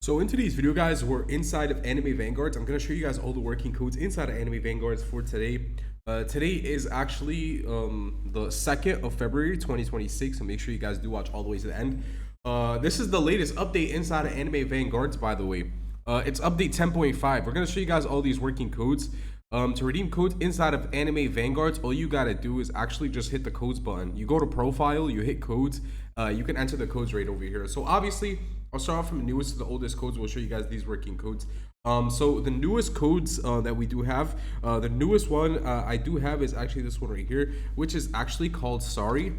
So in today's video, guys, we're inside of Anime Vanguards. I'm going to show you guys all the working codes inside of Anime Vanguards for today. Today is actually the 2nd of February 2026, so make sure you guys do watch all the way to the end. This is the latest update inside of Anime Vanguards, by the way. It's update 10.5. We're going to show you guys all these working codes. To redeem codes inside of Anime Vanguards, all you gotta do is actually just hit the codes button. You go to profile, you hit codes, you can enter the codes right over here. So obviously, I'll start off from the newest to the oldest codes. We'll show you guys these working codes. So the newest codes that we do have, the newest one I do have is actually this one right here, which is actually called Sorry,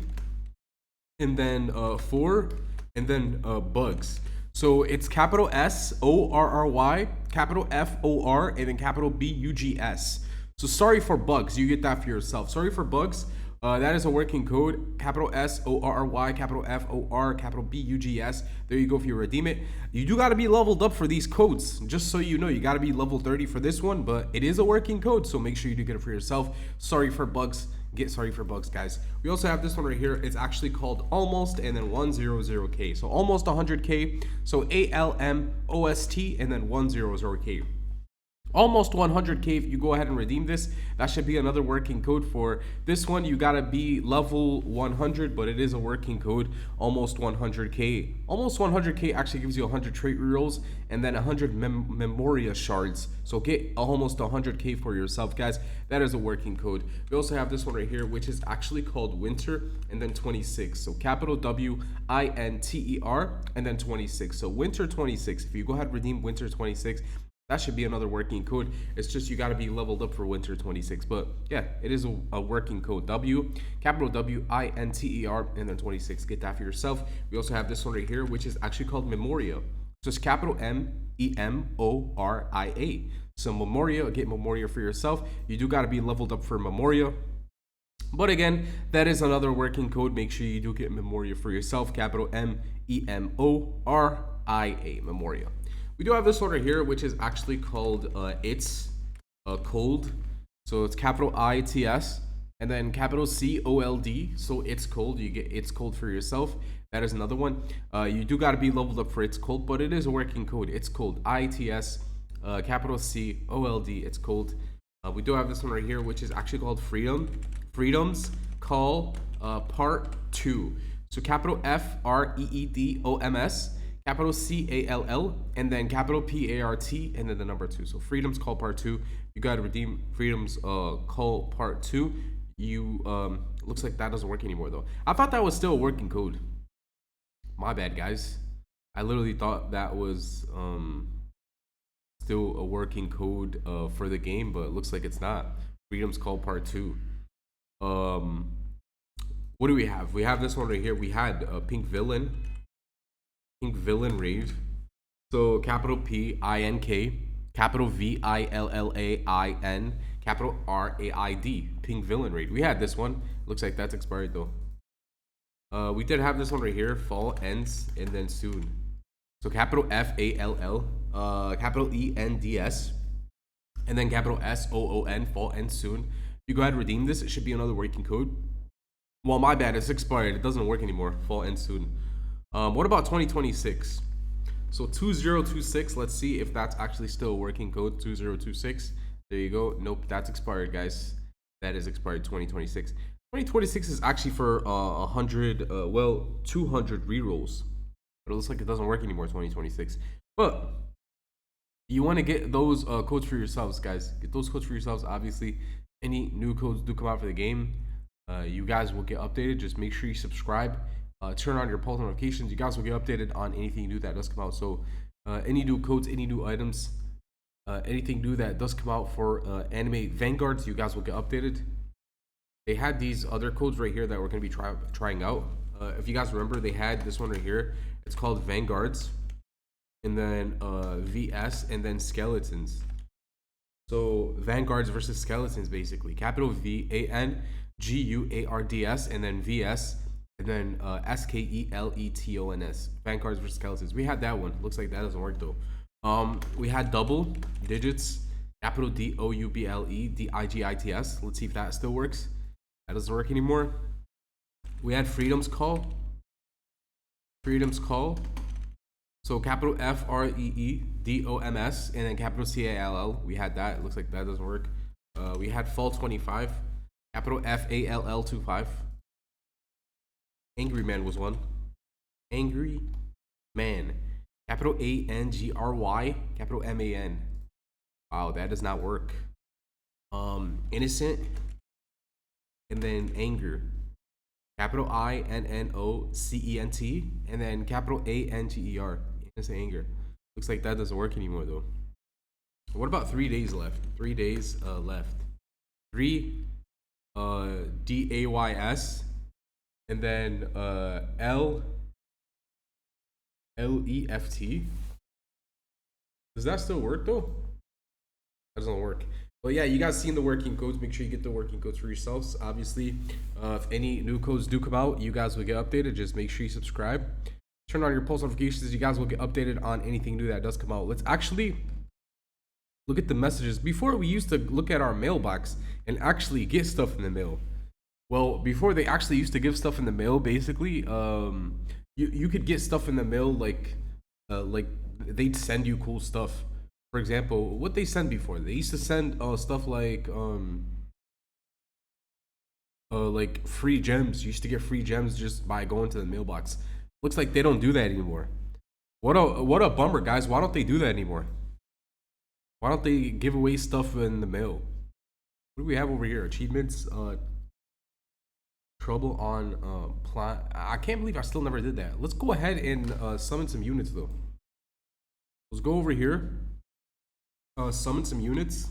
and then for, and then bugs. So it's capital SORRY, capital FOR, and then capital BUGS. So sorry for bugs, you get that for yourself. Sorry for bugs, that is a working code. Capital SORRY, capital FOR, capital BUGS. There you go if you redeem it. You do got to be leveled up for these codes. Just so you know, you got to be level 30 for this one, but it is a working code, so make sure you do get it for yourself. Sorry for bugs. Get sorry for bugs, guys. We also have this one right here. It's actually called Almost and then 100K. So almost 100K. So ALMOST and then 100K. Almost 100K. If you go ahead and redeem this, that should be another working code. For this one, you gotta be level 100, but it is a working code. Almost 100K. Almost 100K actually gives you 100 trait rerolls and then 100 memoria shards. So get almost 100K for yourself, guys. That is a working code. We also have this one right here, which is actually called Winter and then 26. So capital WINTER and then 26. So Winter 26. If you go ahead and redeem Winter 26, that should be another working code. It's just you got to be leveled up for Winter 26. But yeah, it is a working code. Capital WINTER and then 26. Get that for yourself. We also have this one right here, which is actually called Memoria. So it's capital MEMORIA. So Memoria, get Memoria for yourself. You do got to be leveled up for Memoria. But again, that is another working code. Make sure you do get Memoria for yourself. Capital MEMORIA. Memoria. We do have this one right here, which is actually called It's Cold. So it's capital ITS and then capital COLD. So It's Cold. You get It's Cold for yourself. That is another one. You do got to be leveled up for It's Cold, but it is a working code. It's Cold. ITS, capital COLD. It's Cold. We do have this one right here, which is actually called Freedoms Call Part 2. So capital FREEDOMS. Capital CALL and then capital PART and then the number 2. So Freedoms Call Part 2. You got to redeem Freedoms Call Part 2. You looks like that doesn't work anymore though. I thought that was still a working code. My bad, guys. I literally thought that was still a working code for the game, but it looks like it's not. Freedoms Call Part 2. What do we have? We have this one right here. We had Pink Villain Rave. So capital PINK, capital VILLAIN, capital RAID. Pink Villain Raid. We had this one. Looks like that's expired though. We did have this one right here. Fall ends and then soon. So capital FALL, capital ENDS, and then capital SOON. Fall ends soon. If you go ahead and redeem this, it should be another working code. Well, my bad. It's expired. It doesn't work anymore. Fall ends soon. What about 2026? So 2026, let's see if that's actually still a working code. 2026. There you go. Nope, that's expired, guys. That is expired. 2026. 2026 is actually for 200 rerolls. But it looks like it doesn't work anymore. 2026. But you want to get those codes for yourselves, guys. Get those codes for yourselves. Obviously, any new codes do come out for the game, you guys will get updated. Just make sure you subscribe. Turn on your post notifications. You guys will get updated on anything new that does come out. So any new codes, any new items, anything new that does come out for Anime Vanguards, you guys will get updated. They had these other codes right here that we're going to be trying out. If you guys remember, they had this one right here. It's called Vanguards and then VS and then Skeletons. So Vanguards versus Skeletons, basically. Capital VANGUARDS and then VS and then SKELETONS. Vanguards versus Skeletons. We had that one. Looks like that doesn't work though. We had double digits. Capital DOUBLE DIGITS. Let's see if that still works. That doesn't work anymore. We had Freedom's Call. So capital FREEDOMS and then capital CALL. We had that. It looks like that doesn't work. We had fall 25. Capital FALL 25. Angry Man was one. Angry Man. Capital ANGRY. Capital MAN. Wow, that does not work. Innocent. And then anger. Capital INNOCENT. And then capital ANGER. Innocent anger. Looks like that doesn't work anymore though. What about 3 days left? 3 days left. 3 DAYS. And then LEFT. Does that still work though? That doesn't work. Well, yeah, you guys seen the working codes. Make sure you get the working codes for yourselves. Obviously, if any new codes do come out, you guys will get updated. Just make sure you subscribe. Turn on your post notifications. You guys will get updated on anything new that does come out. Let's actually look at the messages. Before, we used to look at our mailbox and actually get stuff in the mail. Well, before they actually used to give stuff in the mail, basically, you could get stuff in the mail like they'd send you cool stuff. For example, what they send before, they used to send stuff like free gems. You used to get free gems just by going to the mailbox. Looks like they don't do that anymore. What a bummer, guys. Why don't they do that anymore? Why don't they give away stuff in the mail? What do we have over here? Achievements. Trouble on plot. I can't believe I still never did that. Let's go ahead and summon some units though. Let's go over here. Summon some units.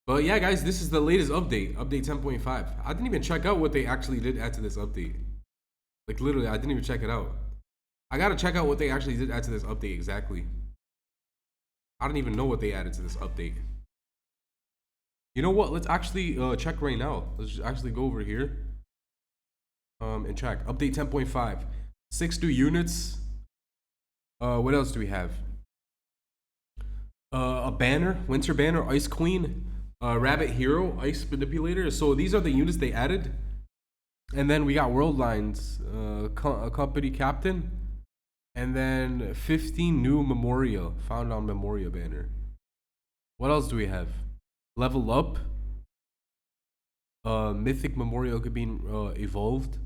But yeah, guys, this is the latest update. Update 10.5. I didn't even check out what they actually did add to this update. Like literally, I didn't even check it out. I gotta check out what they actually did add to this update exactly. I don't even know what they added to this update. You know what? Let's actually check right now. Let's just actually go over here. And check. Update 10.5. 6 new units. What else do we have? A banner, Winter Banner, Ice Queen, Rabbit Hero, Ice Manipulator. So these are the units they added. And then we got World Lines, Company Captain, and then 15 new Memoria found on Memoria banner. What else do we have? Level Up. Mythic Memorial could be evolved.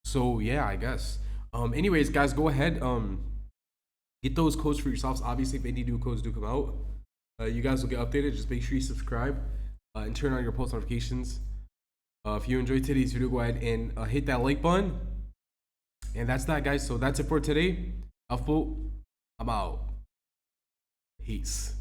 So yeah, I guess. Anyways, guys, go ahead. Get those codes for yourselves. Obviously, if any new codes do come out, you guys will get updated. Just make sure you subscribe and turn on your post notifications. If you enjoyed today's video, go ahead and hit that like button. And that's that, guys. So that's it for today. AlphaBolt, I'm out. Peace.